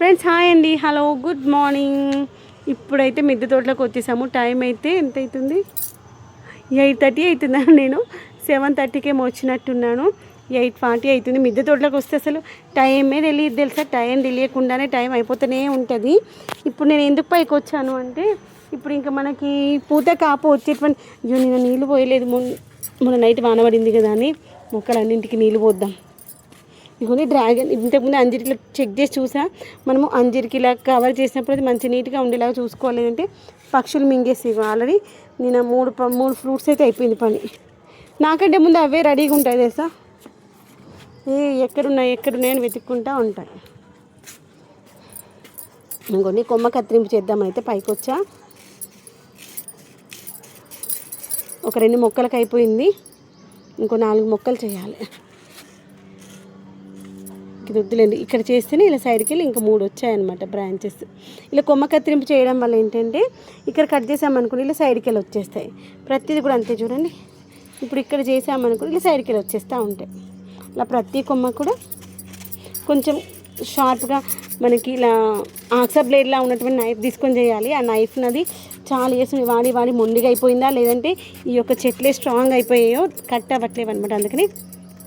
Friends hi అండి, hello, good morning. ఇప్పుడైతే మిద్దె తోటలోకి వచ్చేసాము. టైం అయితే ఎంత అవుతుంది? 8:30 అవుతుందా? నేను 7:30కి ఏమో వచ్చినట్టున్నాను. 8:40 అవుతుంది. మిద్దె తోటలోకి వస్తే అసలు టైమే తెలియదు తెలుసా. టైం తెలియకుండానే టైం అయిపోతూనే ఉంటుంది. ఇప్పుడు నేను ఎందుకు పైకి వచ్చాను అంటే, ఇప్పుడు ఇంకా మనకి పూత కాపు వచ్చేటువంటి నేను నీళ్ళు పోయలేదు. మొన్న నైట్ వాన పడింది కదా అని మొక్కలన్నింటికి నీళ్ళు పోద్దాం. ఇదిగోని డ్రాగన్ ఇంతకుముందు అంజీరికి చెక్ చేసి చూసా. మనము అంజీరికి ఇలా కవర్ చేసినప్పుడు అది మంచి నీట్గా ఉండేలాగా చూసుకోలేదంటే పక్షులు మింగేసి ఆల్రెడీ నేను మూడు ఫ్రూట్స్ అయితే అయిపోయింది పని. నాకంటే ముందు అవే రెడీగా ఉంటాయి తెలుసా. ఎక్కడున్నాయని వెతుక్కుంటూ ఉంటాయి. ఇంకొన్ని కొమ్మ కత్తిరింపు చేద్దామని అయితే పైకి వచ్చా. ఒక 2 మొక్కలకు అయిపోయింది. ఇంకో 4 మొక్కలు చేయాలి. ఇది వద్దులేండి, ఇక్కడ చేస్తేనే ఇలా సైడ్కి వెళ్ళి ఇంకా 3 వచ్చాయన్నమాట బ్రాంచెస్. ఇలా కొమ్మ కత్తిరింపు చేయడం వల్ల ఏంటంటే ఇక్కడ కట్ చేసామనుకుని ఇలా సైడ్కి వెళ్ళి వచ్చేస్తాయి. ప్రతిదీ కూడా అంతే చూడండి. ఇప్పుడు ఇక్కడ చేసామనుకుని ఇలా సైడ్కి వెళ్ళి వచ్చేస్తూ ఉంటాయి. ఇలా ప్రతి కొమ్మ కూడా కొంచెం షార్ప్గా మనకి ఇలా ఆక్సా బ్లేడ్లా ఉన్నటువంటి నైఫ్ తీసుకొని చేయాలి. ఆ నైఫ్ నది చాలా చేసి వాడి మొండిగా అయిపోయిందా, లేదంటే ఈ యొక్క చెట్లే స్ట్రాంగ్ అయిపోయాయో కట్ అవ్వట్లేవు అనమాట. అందుకని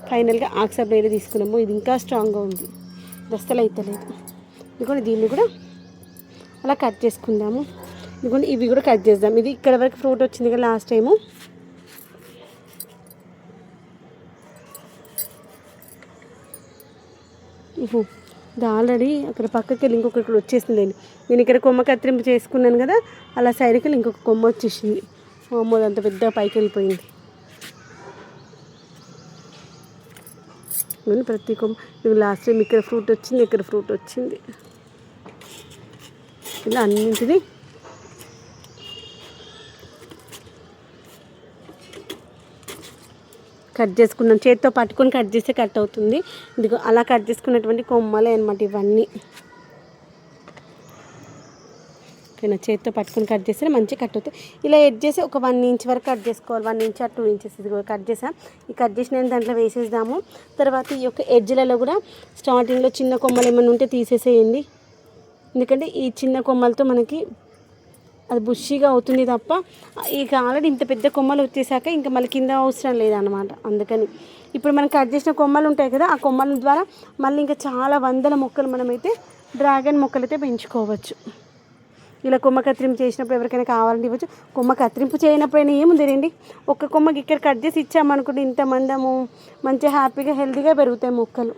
ఫైనల్గా ఆక్సా బ్లేడ్ తీసుకున్నాము. ఇది ఇంకా స్ట్రాంగ్గా ఉంది, దస్తలు అయితే లేదు. ఇదిగోండి దీన్ని కూడా అలా కట్ చేసుకుందాము. ఇదిగోండి ఇవి కూడా కట్ చేద్దాం. ఇది ఇక్కడ వరకు ఫ్రూట్ వచ్చింది కదా లాస్ట్ టైము. ఇది ఆల్రెడీ అక్కడ పక్కకి వెళ్ళి ఇంకొకటి వచ్చేసిందండి. నేను ఇక్కడ కొమ్మ కత్తిరింపు చేసుకున్నాను కదా, అలా సైడ్కి వెళ్ళి ఇంకొక కొమ్మ వచ్చేసింది. అంత పెద్ద పైకి వెళ్ళిపోయింది. ప్రతి కొమ్మ ఇవి లాస్ట్ టైం ఇక్కడ ఫ్రూట్ వచ్చింది, ఇక్కడ ఫ్రూట్ వచ్చింది. ఇలా అన్నింటినీ కట్ చేసుకున్నాం. చేతితో పట్టుకొని కట్ చేస్తే కట్ అవుతుంది. ఇదిగో అలా కట్ చేసుకున్నటువంటి కొమ్మలే అనమాట ఇవన్నీ. ఓకేనా, చేతితో పట్టుకొని కట్ చేస్తే మంచిగా కట్ అవుతాయి. ఇలా ఎడ్ చేసి ఒక 1 ఇంచ్ వరకు కట్ చేసుకోవాలి. 1 ఇంచ్ 2 ఇంచెస్ ఇది కట్ చేసాం. ఈ కట్ చేసిన దాంట్లో వేసేద్దాము. తర్వాత ఈ యొక్క ఎడ్జ్లలో కూడా స్టార్టింగ్లో చిన్న కొమ్మలు ఏమైనా ఉంటే తీసేసేయండి. ఎందుకంటే ఈ చిన్న కొమ్మలతో మనకి అది బుషిగా అవుతుంది తప్ప ఇక ఆల్రెడీ ఇంత పెద్ద కొమ్మలు వచ్చేసాక ఇంకా మళ్ళీ కింద అవసరం లేదన్నమాట. అందుకని ఇప్పుడు మనం కట్ చేసిన కొమ్మలు ఉంటాయి కదా, ఆ కొమ్మల ద్వారా మళ్ళీ ఇంకా చాలా వందల మొక్కలు మనమైతే డ్రాగన్ మొక్కలు అయితే పెంచుకోవచ్చు. ఇలా కొమ్మ కత్తిరింపు చేసినప్పుడు ఎవరికైనా కావాలంటే ఇవ్వచ్చు. కొమ్మ కత్తిరింపు చేయనప్పుడైనా ఏముంది రండి, ఒక్క కొమ్మకి ఇక్కడ కట్ చేసి ఇచ్చామనుకుంటే ఇంత మందము మంచిగా హ్యాపీగా హెల్తీగా పెరుగుతాయి మొక్కలు.